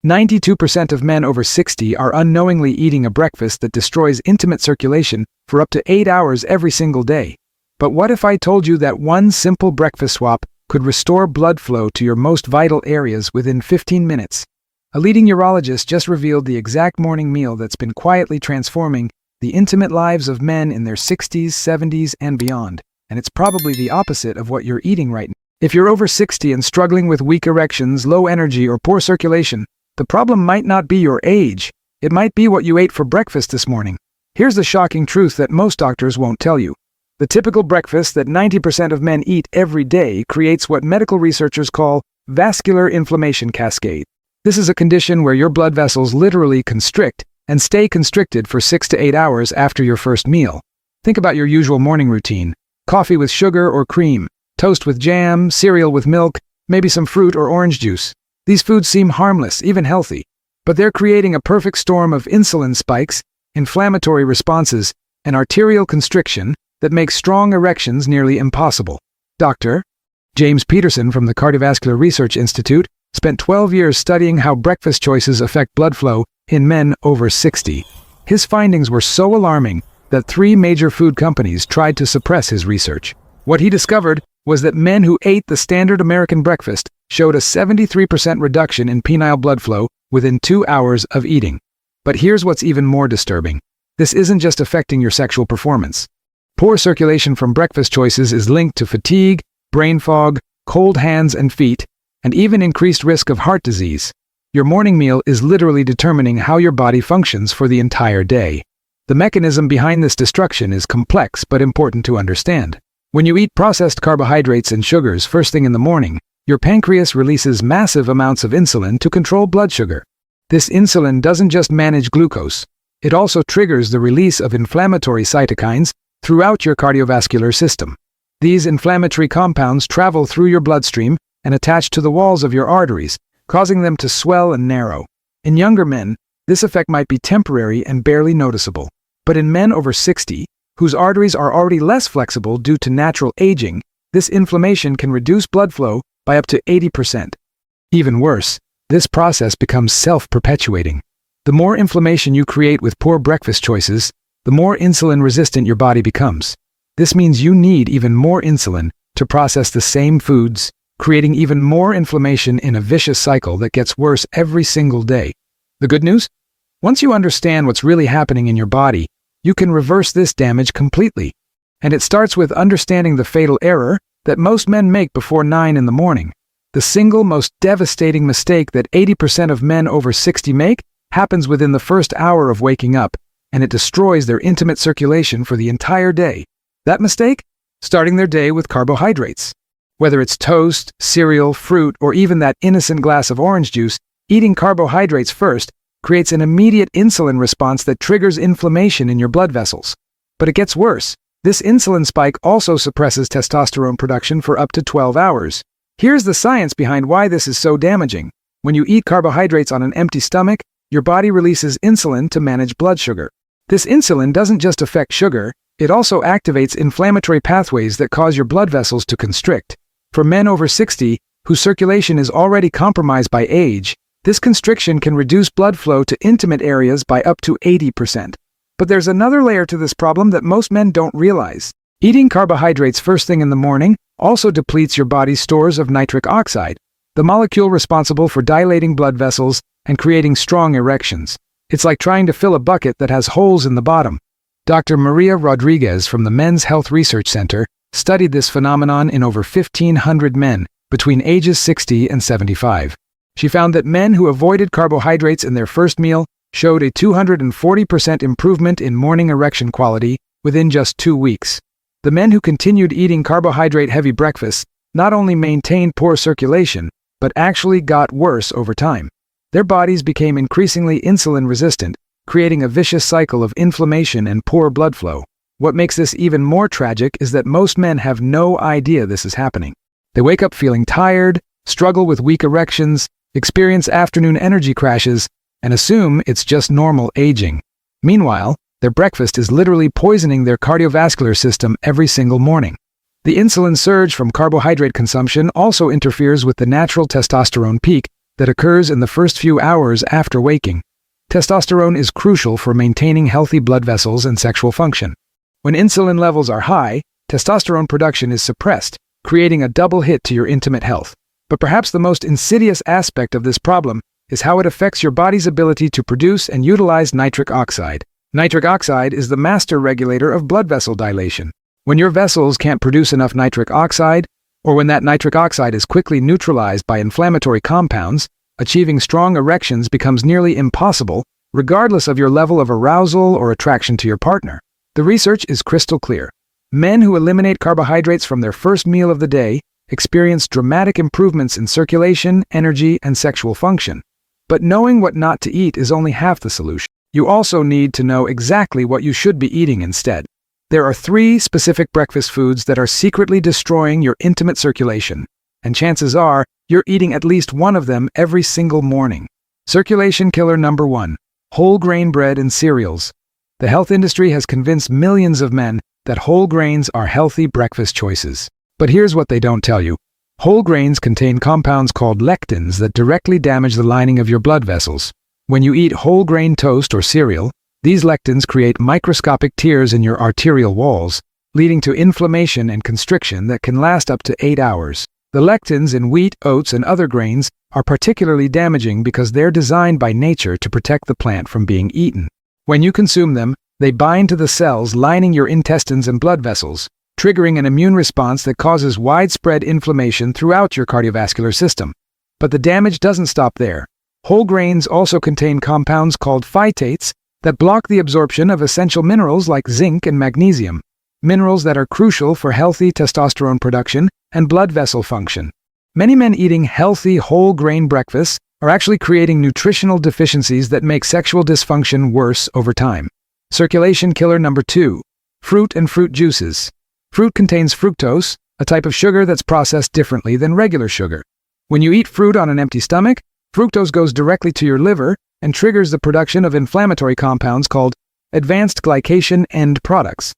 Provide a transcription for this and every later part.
92% of men over 60 are unknowingly eating a breakfast that destroys intimate circulation for up to 8 hours every single day. But what if I told you that one simple breakfast swap could restore blood flow to your most vital areas within 15 minutes? A leading urologist just revealed the exact morning meal that's been quietly transforming the intimate lives of men in their 60s, 70s, and beyond. And it's probably the opposite of what you're eating right now. If you're over 60 and struggling with weak erections, low energy, or poor circulation, the problem might not be your age. It might be what you ate for breakfast this morning. Here's the shocking truth that most doctors won't tell you. The typical breakfast that 90% of men eat every day creates what medical researchers call vascular inflammation cascade. This is a condition where your blood vessels literally constrict and stay constricted for 6 to 8 hours after your first meal. Think about your usual morning routine: coffee with sugar or cream, toast with jam, cereal with milk, maybe some fruit or orange juice. These foods seem harmless, even healthy, but they're creating a perfect storm of insulin spikes, inflammatory responses, and arterial constriction that makes strong erections nearly impossible. Dr. James Peterson from the Cardiovascular Research Institute spent 12 years studying how breakfast choices affect blood flow in men over 60. His findings were so alarming that 3 major food companies tried to suppress his research. What he discovered was that men who ate the standard American breakfast showed a 73% reduction in penile blood flow within 2 hours of eating. But here's what's even more disturbing. This isn't just affecting your sexual performance. Poor circulation from breakfast choices is linked to fatigue, brain fog, cold hands and feet, and even increased risk of heart disease. Your morning meal is literally determining how your body functions for the entire day. The mechanism behind this destruction is complex but important to understand. When you eat processed carbohydrates and sugars first thing in the morning, your pancreas releases massive amounts of insulin to control blood sugar. This insulin doesn't just manage glucose, it also triggers the release of inflammatory cytokines throughout your cardiovascular system. These inflammatory compounds travel through your bloodstream and attach to the walls of your arteries, causing them to swell and narrow. In younger men, this effect might be temporary and barely noticeable. But in men over 60, whose arteries are already less flexible due to natural aging, this inflammation can reduce blood flow by up to 80%. Even worse, this process becomes self-perpetuating. The more inflammation you create with poor breakfast choices, the more insulin-resistant your body becomes. This means you need even more insulin to process the same foods, creating even more inflammation in a vicious cycle that gets worse every single day. The good news? Once you understand what's really happening in your body, you can reverse this damage completely. And it starts with understanding the fatal error that most men make before 9 in the morning. The single most devastating mistake that 80% of men over 60 make happens within the first hour of waking up, and it destroys their intimate circulation for the entire day. That mistake? Starting their day with carbohydrates. Whether it's toast, cereal, fruit, or even that innocent glass of orange juice, eating carbohydrates first creates an immediate insulin response that triggers inflammation in your blood vessels. But it gets worse. This insulin spike also suppresses testosterone production for up to 12 hours. Here's the science behind why this is so damaging. When you eat carbohydrates on an empty stomach, your body releases insulin to manage blood sugar. This insulin doesn't just affect sugar, it also activates inflammatory pathways that cause your blood vessels to constrict. For men over 60, whose circulation is already compromised by age, this constriction can reduce blood flow to intimate areas by up to 80%. But there's another layer to this problem that most men don't realize. Eating carbohydrates first thing in the morning also depletes your body's stores of nitric oxide, the molecule responsible for dilating blood vessels and creating strong erections. It's like trying to fill a bucket that has holes in the bottom. Dr. Maria Rodriguez from the Men's Health Research Center studied this phenomenon in over 1,500 men between ages 60 and 75. She found that men who avoided carbohydrates in their first meal showed a 240% improvement in morning erection quality within just 2 weeks. The men who continued eating carbohydrate-heavy breakfasts not only maintained poor circulation, but actually got worse over time. Their bodies became increasingly insulin-resistant, creating a vicious cycle of inflammation and poor blood flow. What makes this even more tragic is that most men have no idea this is happening. They wake up feeling tired, struggle with weak erections, experience afternoon energy crashes, and assume it's just normal aging. Meanwhile, their breakfast is literally poisoning their cardiovascular system every single morning. The insulin surge from carbohydrate consumption also interferes with the natural testosterone peak that occurs in the first few hours after waking. Testosterone is crucial for maintaining healthy blood vessels and sexual function. When insulin levels are high, testosterone production is suppressed, creating a double hit to your intimate health. But perhaps the most insidious aspect of this problem is how it affects your body's ability to produce and utilize nitric oxide. Nitric oxide is the master regulator of blood vessel dilation. When your vessels can't produce enough nitric oxide, or when that nitric oxide is quickly neutralized by inflammatory compounds, achieving strong erections becomes nearly impossible, regardless of your level of arousal or attraction to your partner. The research is crystal clear. Men who eliminate carbohydrates from their first meal of the day experience dramatic improvements in circulation, energy, and sexual function. But knowing what not to eat is only half the solution. You also need to know exactly what you should be eating instead. There are 3 specific breakfast foods that are secretly destroying your intimate circulation, and chances are you're eating at least one of them every single morning. Circulation killer number 1: whole grain bread and cereals. The health industry has convinced millions of men that whole grains are healthy breakfast choices. But here's what they don't tell you. Whole grains contain compounds called lectins that directly damage the lining of your blood vessels. When you eat whole grain toast or cereal, these lectins create microscopic tears in your arterial walls, leading to inflammation and constriction that can last up to 8 hours. The lectins in wheat, oats, and other grains are particularly damaging because they're designed by nature to protect the plant from being eaten. When you consume them, they bind to the cells lining your intestines and blood vessels, triggering an immune response that causes widespread inflammation throughout your cardiovascular system. But the damage doesn't stop there. Whole grains also contain compounds called phytates that block the absorption of essential minerals like zinc and magnesium, minerals that are crucial for healthy testosterone production and blood vessel function. Many men eating healthy whole grain breakfasts are actually creating nutritional deficiencies that make sexual dysfunction worse over time. Circulation killer number 2: fruit and fruit juices. Fruit contains fructose, a type of sugar that's processed differently than regular sugar. When you eat fruit on an empty stomach, fructose goes directly to your liver and triggers the production of inflammatory compounds called advanced glycation end products.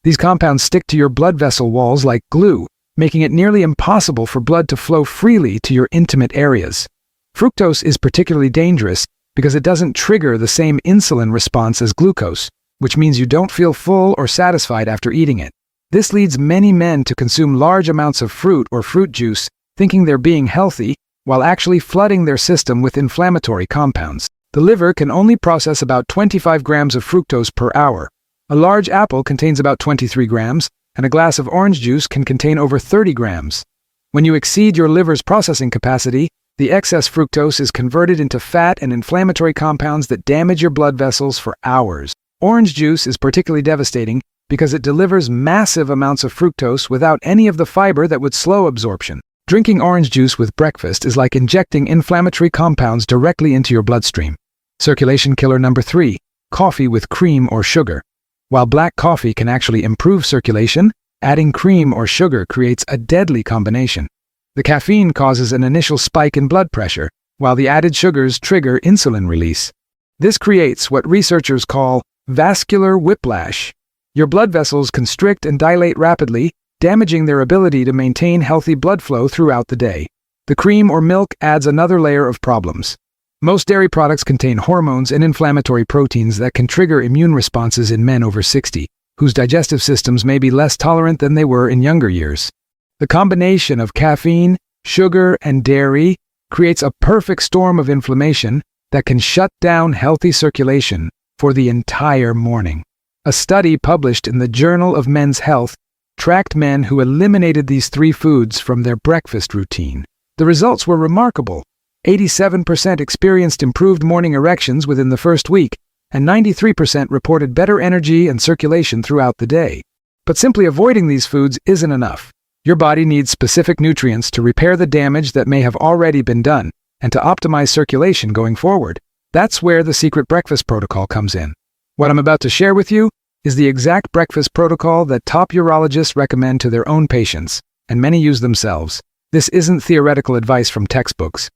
These compounds stick to your blood vessel walls like glue, making it nearly impossible for blood to flow freely to your intimate areas. Fructose is particularly dangerous because it doesn't trigger the same insulin response as glucose, which means you don't feel full or satisfied after eating it. This leads many men to consume large amounts of fruit or fruit juice, thinking they're being healthy, while actually flooding their system with inflammatory compounds. The liver can only process about 25 grams of fructose per hour. A large apple contains about 23 grams, and a glass of orange juice can contain over 30 grams. When you exceed your liver's processing capacity, the excess fructose is converted into fat and inflammatory compounds that damage your blood vessels for hours. Orange juice is particularly devastating because it delivers massive amounts of fructose without any of the fiber that would slow absorption. Drinking orange juice with breakfast is like injecting inflammatory compounds directly into your bloodstream. Circulation killer number 3: coffee with cream or sugar. While black coffee can actually improve circulation, adding cream or sugar creates a deadly combination. The caffeine causes an initial spike in blood pressure, while the added sugars trigger insulin release. This creates what researchers call vascular whiplash. Your blood vessels constrict and dilate rapidly, damaging their ability to maintain healthy blood flow throughout the day. The cream or milk adds another layer of problems. Most dairy products contain hormones and inflammatory proteins that can trigger immune responses in men over 60, whose digestive systems may be less tolerant than they were in younger years. The combination of caffeine, sugar, and dairy creates a perfect storm of inflammation that can shut down healthy circulation for the entire morning. A study published in the Journal of Men's Health tracked men who eliminated these 3 foods from their breakfast routine. The results were remarkable. 87% experienced improved morning erections within the first week, and 93% reported better energy and circulation throughout the day. But simply avoiding these foods isn't enough. Your body needs specific nutrients to repair the damage that may have already been done, and to optimize circulation going forward. That's where the secret breakfast protocol comes in. What I'm about to share with you is the exact breakfast protocol that top urologists recommend to their own patients, and many use themselves. This isn't theoretical advice from textbooks.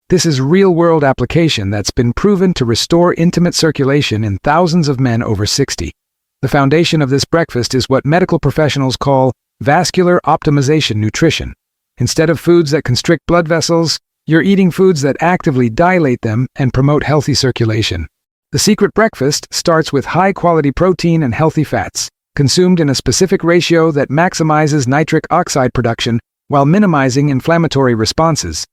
This is real-world application that's been proven to restore intimate circulation in thousands of men over 60. The foundation of this breakfast is what medical professionals call vascular optimization nutrition. Instead of foods that constrict blood vessels, You're eating foods that actively dilate them and promote healthy circulation. The secret breakfast starts with high-quality protein and healthy fats, consumed in a specific ratio that maximizes nitric oxide production while minimizing inflammatory responses.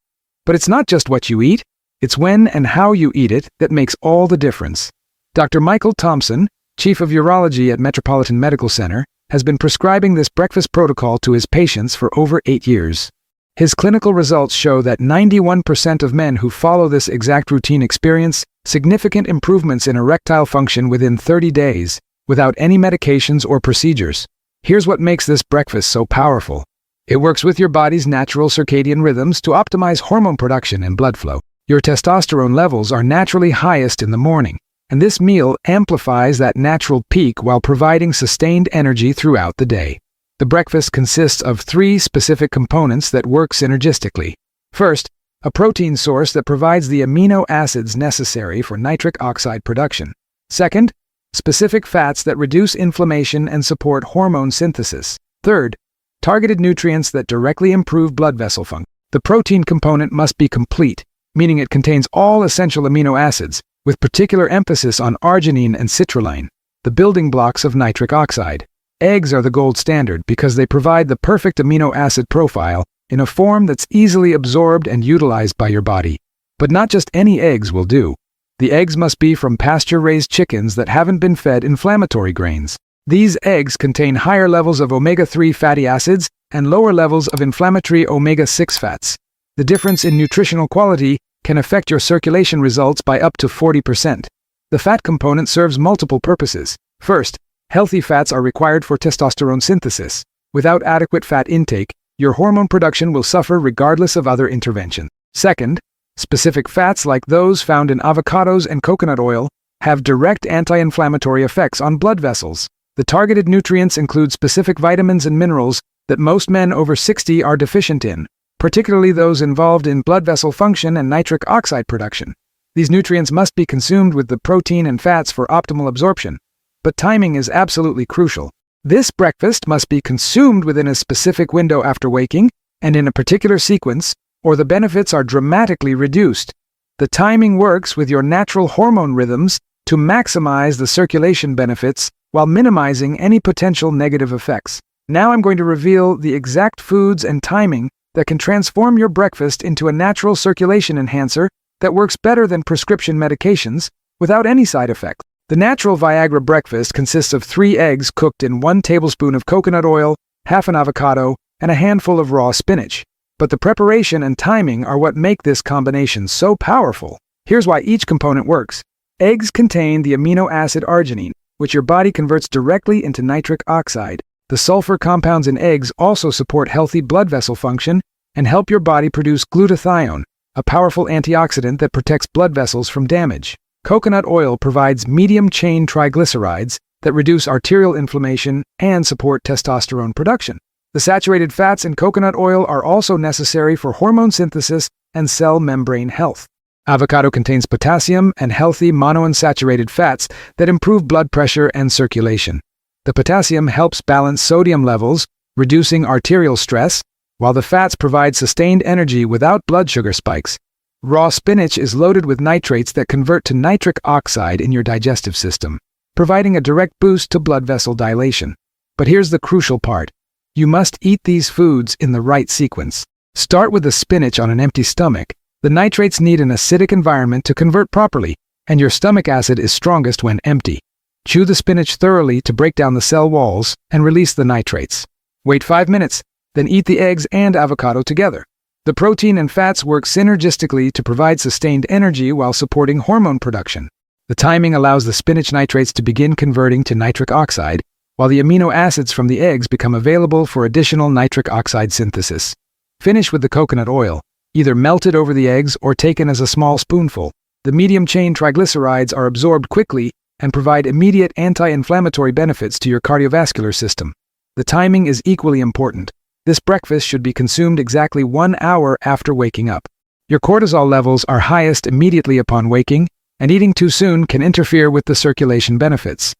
But it's not just what you eat, it's when and how you eat it that makes all the difference. Dr. Michael Thompson, Chief of Urology at Metropolitan Medical Center, has been prescribing this breakfast protocol to his patients for over 8 years. His clinical results show that 91% of men who follow this exact routine experience significant improvements in erectile function within 30 days, without any medications or procedures. Here's what makes this breakfast so powerful. It works with your body's natural circadian rhythms to optimize hormone production and blood flow. Your testosterone levels are naturally highest in the morning, and this meal amplifies that natural peak while providing sustained energy throughout the day. The breakfast consists of 3 specific components that work synergistically. First, a protein source that provides the amino acids necessary for nitric oxide production. Second, specific fats that reduce inflammation and support hormone synthesis. Third, targeted nutrients that directly improve blood vessel function. The protein component must be complete, meaning it contains all essential amino acids, with particular emphasis on arginine and citrulline, the building blocks of nitric oxide. Eggs are the gold standard because they provide the perfect amino acid profile in a form that's easily absorbed and utilized by your body. But not just any eggs will do. The eggs must be from pasture-raised chickens that haven't been fed inflammatory grains. These eggs contain higher levels of omega-3 fatty acids and lower levels of inflammatory omega-6 fats. The difference in nutritional quality can affect your circulation results by up to 40%. The fat component serves multiple purposes. First, healthy fats are required for testosterone synthesis. Without adequate fat intake, your hormone production will suffer regardless of other interventions. Second, specific fats like those found in avocados and coconut oil have direct anti-inflammatory effects on blood vessels. The targeted nutrients include specific vitamins and minerals that most men over 60 are deficient in, particularly those involved in blood vessel function and nitric oxide production. These nutrients must be consumed with the protein and fats for optimal absorption, but timing is absolutely crucial. This breakfast must be consumed within a specific window after waking and in a particular sequence, or the benefits are dramatically reduced. The timing works with your natural hormone rhythms to maximize the circulation benefits while minimizing any potential negative effects. Now I'm going to reveal the exact foods and timing that can transform your breakfast into a natural circulation enhancer that works better than prescription medications without any side effects. The natural Viagra breakfast consists of 3 eggs cooked in 1 tablespoon of coconut oil, half an avocado, and a handful of raw spinach. But the preparation and timing are what make this combination so powerful. Here's why each component works. Eggs contain the amino acid arginine, which your body converts directly into nitric oxide. The sulfur compounds in eggs also support healthy blood vessel function and help your body produce glutathione, a powerful antioxidant that protects blood vessels from damage. Coconut oil provides medium-chain triglycerides that reduce arterial inflammation and support testosterone production. The saturated fats in coconut oil are also necessary for hormone synthesis and cell membrane health. Avocado contains potassium and healthy monounsaturated fats that improve blood pressure and circulation. The potassium helps balance sodium levels, reducing arterial stress, while the fats provide sustained energy without blood sugar spikes. Raw spinach is loaded with nitrates that convert to nitric oxide in your digestive system, providing a direct boost to blood vessel dilation. But here's the crucial part. You must eat these foods in the right sequence. Start with the spinach on an empty stomach. The nitrates need an acidic environment to convert properly, and your stomach acid is strongest when empty. Chew the spinach thoroughly to break down the cell walls and release the nitrates. Wait 5 minutes, then eat the eggs and avocado together. The protein and fats work synergistically to provide sustained energy while supporting hormone production. The timing allows the spinach nitrates to begin converting to nitric oxide, while the amino acids from the eggs become available for additional nitric oxide synthesis. Finish with the coconut oil, either melted over the eggs or taken as a small spoonful. The medium-chain triglycerides are absorbed quickly and provide immediate anti-inflammatory benefits to your cardiovascular system. The timing is equally important. This breakfast should be consumed exactly 1 hour after waking up. Your cortisol levels are highest immediately upon waking, and eating too soon can interfere with the circulation benefits.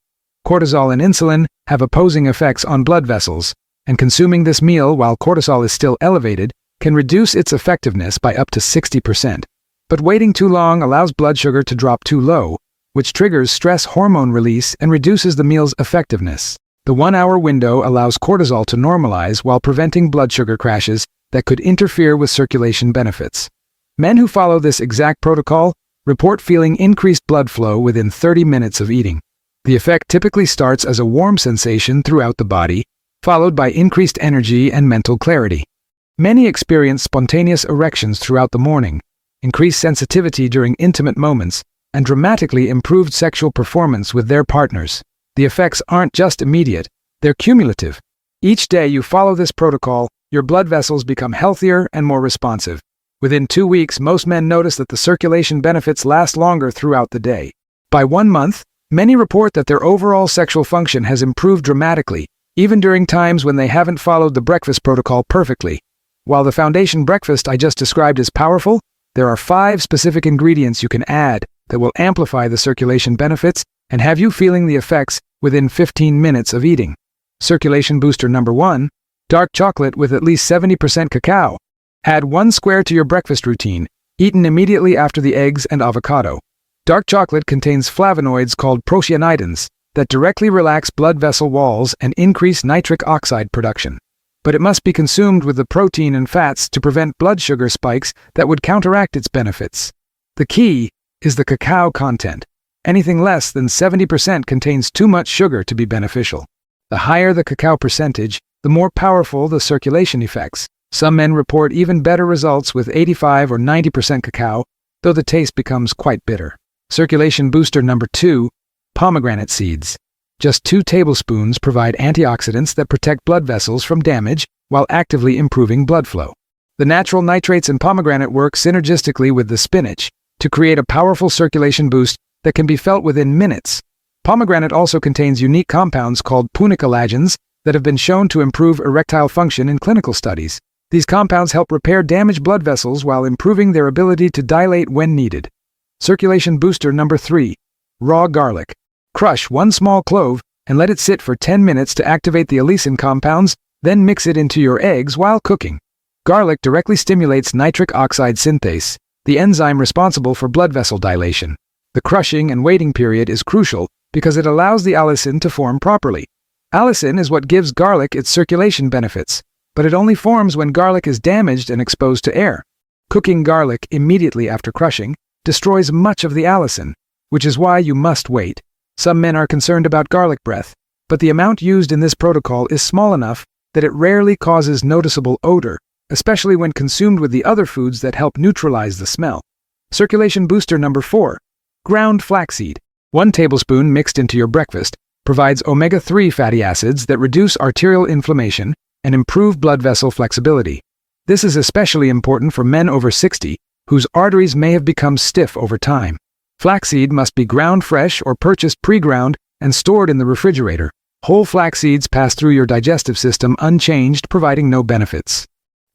Cortisol and insulin have opposing effects on blood vessels, and consuming this meal while cortisol is still elevated can reduce its effectiveness by up to 60%. But waiting too long allows blood sugar to drop too low, which triggers stress hormone release and reduces the meal's effectiveness. The 1-hour window allows cortisol to normalize while preventing blood sugar crashes that could interfere with circulation benefits. Men who follow this exact protocol report feeling increased blood flow within 30 minutes of eating. The effect typically starts as a warm sensation throughout the body, followed by increased energy and mental clarity. Many experience spontaneous erections throughout the morning, increased sensitivity during intimate moments, and dramatically improved sexual performance with their partners. The effects aren't just immediate, they're cumulative. Each day you follow this protocol, your blood vessels become healthier and more responsive. Within 2 weeks, most men notice that the circulation benefits last longer throughout the day. By 1 month, many report that their overall sexual function has improved dramatically, even during times when they haven't followed the breakfast protocol perfectly. While the foundation breakfast I just described is powerful, there are 5 specific ingredients you can add that will amplify the circulation benefits and have you feeling the effects within 15 minutes of eating. Circulation booster number 1, dark chocolate with at least 70% cacao. Add 1 square to your breakfast routine, eaten immediately after the eggs and avocado. Dark chocolate contains flavonoids called procyanidins that directly relax blood vessel walls and increase nitric oxide production. But it must be consumed with the protein and fats to prevent blood sugar spikes that would counteract its benefits. The key is the cacao content. Anything less than 70% contains too much sugar to be beneficial. The higher the cacao percentage, the more powerful the circulation effects. Some men report even better results with 85 or 90% cacao, though the taste becomes quite bitter. Circulation booster number 2, pomegranate seeds. Just 2 tablespoons provide antioxidants that protect blood vessels from damage while actively improving blood flow. The natural nitrates in pomegranate work synergistically with the spinach to create a powerful circulation boost that can be felt within minutes. Pomegranate also contains unique compounds called punicolagens that have been shown to improve erectile function in clinical studies. These compounds help repair damaged blood vessels while improving their ability to dilate when needed. Circulation booster number 3, raw garlic. Crush 1 small clove and let it sit for 10 minutes to activate the allicin compounds, then mix it into your eggs while cooking. Garlic directly stimulates nitric oxide synthase, the enzyme responsible for blood vessel dilation. The crushing and waiting period is crucial because it allows the allicin to form properly. Allicin is what gives garlic its circulation benefits, but it only forms when garlic is damaged and exposed to air. Cooking garlic immediately after crushing destroys much of the allicin, which is why you must wait. Some men are concerned about garlic breath, but the amount used in this protocol is small enough that it rarely causes noticeable odor, especially when consumed with the other foods that help neutralize the smell. Circulation booster number 4, ground flaxseed. 1 tablespoon mixed into your breakfast provides omega-3 fatty acids that reduce arterial inflammation and improve blood vessel flexibility. This is especially important for men over 60 whose arteries may have become stiff over time. Flaxseed must be ground fresh or purchased pre-ground and stored in the refrigerator. Whole flax seeds pass through your digestive system unchanged, providing no benefits.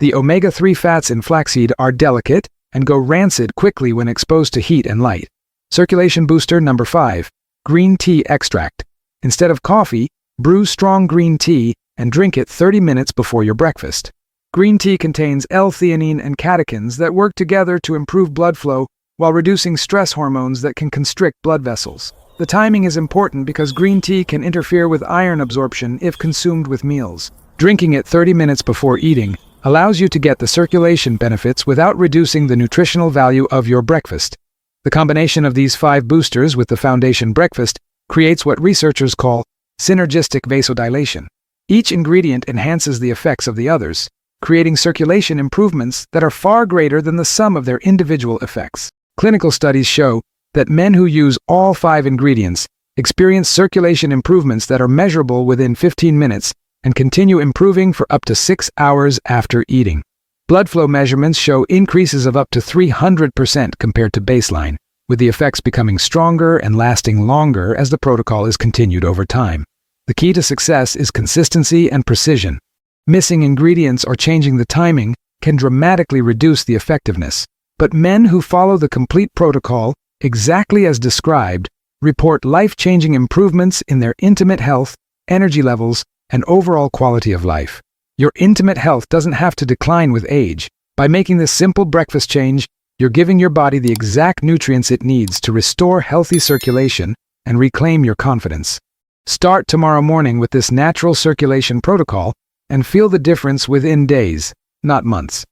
The omega-3 fats in flaxseed are delicate and go rancid quickly when exposed to heat and light. Circulation booster number 5, green tea extract. Instead of coffee, brew strong green tea and drink it 30 minutes before your breakfast. Green tea contains L-theanine and catechins that work together to improve blood flow while reducing stress hormones that can constrict blood vessels. The timing is important because green tea can interfere with iron absorption if consumed with meals. Drinking it 30 minutes before eating allows you to get the circulation benefits without reducing the nutritional value of your breakfast. The combination of these 5 boosters with the foundation breakfast creates what researchers call synergistic vasodilation. Each ingredient enhances the effects of the others, creating circulation improvements that are far greater than the sum of their individual effects. Clinical studies show that men who use all 5 ingredients experience circulation improvements that are measurable within 15 minutes and continue improving for up to 6 hours after eating. Blood flow measurements show increases of up to 300% compared to baseline, with the effects becoming stronger and lasting longer as the protocol is continued over time. The key to success is consistency and precision. Missing ingredients or changing the timing can dramatically reduce the effectiveness. But men who follow the complete protocol, exactly as described, report life-changing improvements in their intimate health, energy levels, and overall quality of life. Your intimate health doesn't have to decline with age. By making this simple breakfast change, you're giving your body the exact nutrients it needs to restore healthy circulation and reclaim your confidence. Start tomorrow morning with this natural circulation protocol and feel the difference within days, not months.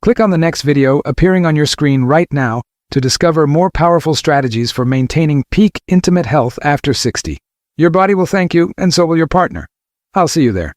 Click on the next video appearing on your screen right now to discover more powerful strategies for maintaining peak intimate health after 60. Your body will thank you, and so will your partner. I'll see you there.